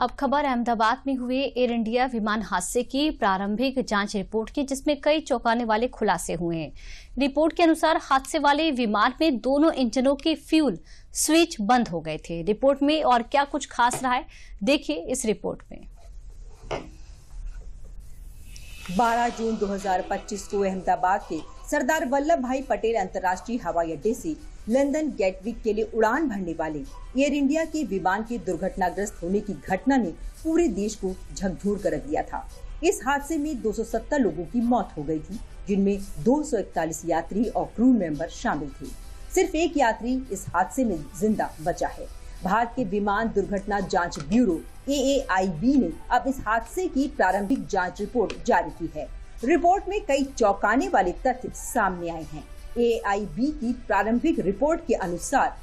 अब खबर अहमदाबाद में हुए एयर इंडिया विमान हादसे की प्रारंभिक जांच रिपोर्ट की, जिसमें कई चौंकाने वाले खुलासे हुए हैं। रिपोर्ट के अनुसार हादसे वाले विमान में दोनों इंजनों के फ्यूल स्विच बंद हो गए थे। रिपोर्ट में और क्या कुछ खास रहा है, देखिए इस रिपोर्ट में। 12 जून 2025 को अहमदाबाद के सरदार वल्लभ भाई पटेल अंतर्राष्ट्रीय हवाई अड्डे से लंदन गेटविक के लिए उड़ान भरने वाले एयर इंडिया के विमान के दुर्घटनाग्रस्त होने की घटना ने पूरे देश को झकझोर कर रख दिया था। इस हादसे में 270 लोगों की मौत हो गई थी, जिनमें 241 यात्री और क्रू मेंबर शामिल थे। सिर्फ एक यात्री इस हादसे में जिंदा बचा है। भारत के विमान दुर्घटना जांच ब्यूरो AAIB ने अब इस हादसे की प्रारंभिक जांच रिपोर्ट जारी की है। रिपोर्ट में कई चौंकाने वाले तथ्य सामने आए हैं। AAIB की प्रारंभिक रिपोर्ट के अनुसार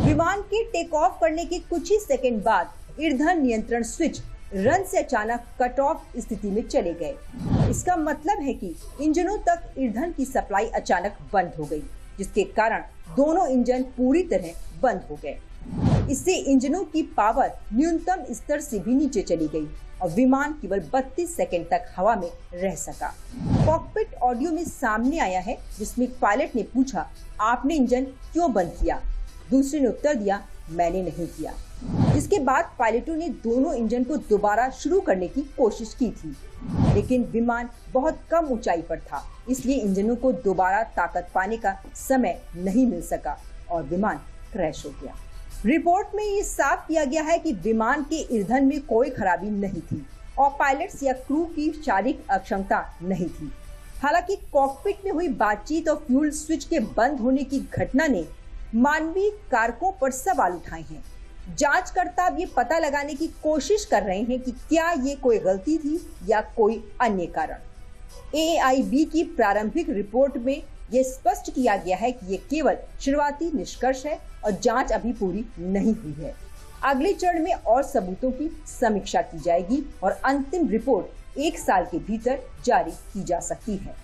विमान के टेक ऑफ करने के कुछ ही सेकंड बाद ईंधन नियंत्रण स्विच रन से अचानक कट ऑफ स्थिति में चले गए। इसका मतलब है कि इंजनों तक ईंधन की सप्लाई अचानक बंद हो गई, जिसके कारण दोनों इंजन पूरी तरह बंद हो गए। इससे इंजनों की पावर न्यूनतम स्तर से भी नीचे चली गई और विमान केवल 32 सेकंड तक हवा में रह सका। कॉकपिट ऑडियो में सामने आया है, जिसमें पायलट ने पूछा, आपने इंजन क्यों बंद किया? दूसरे ने उत्तर दिया, मैंने नहीं किया। इसके बाद पायलटों ने दोनों इंजन को दोबारा शुरू करने की कोशिश की थी, लेकिन विमान बहुत कम ऊंचाई पर था, इसलिए इंजनों को दोबारा ताकत पाने का समय नहीं मिल सका और विमान क्रैश हो गया। रिपोर्ट में ये साफ किया गया है कि विमान के ईंधन में कोई खराबी नहीं थी और पायलट्स या क्रू की शारीरिक अक्षमता नहीं थी। हालांकि कॉकपिट में हुई बातचीत और फ्यूल स्विच के बंद होने की घटना ने मानवीय कारकों पर सवाल उठाए हैं। जांचकर्ता अब ये पता लगाने की कोशिश कर रहे हैं कि क्या ये कोई गलती थी या कोई अन्य कारण। AAIB की प्रारंभिक रिपोर्ट में ये स्पष्ट किया गया है कि ये केवल शुरुआती निष्कर्ष है और जांच अभी पूरी नहीं हुई है। अगले चरण में और सबूतों की समीक्षा की जाएगी और अंतिम रिपोर्ट 1 साल के भीतर जारी की जा सकती है।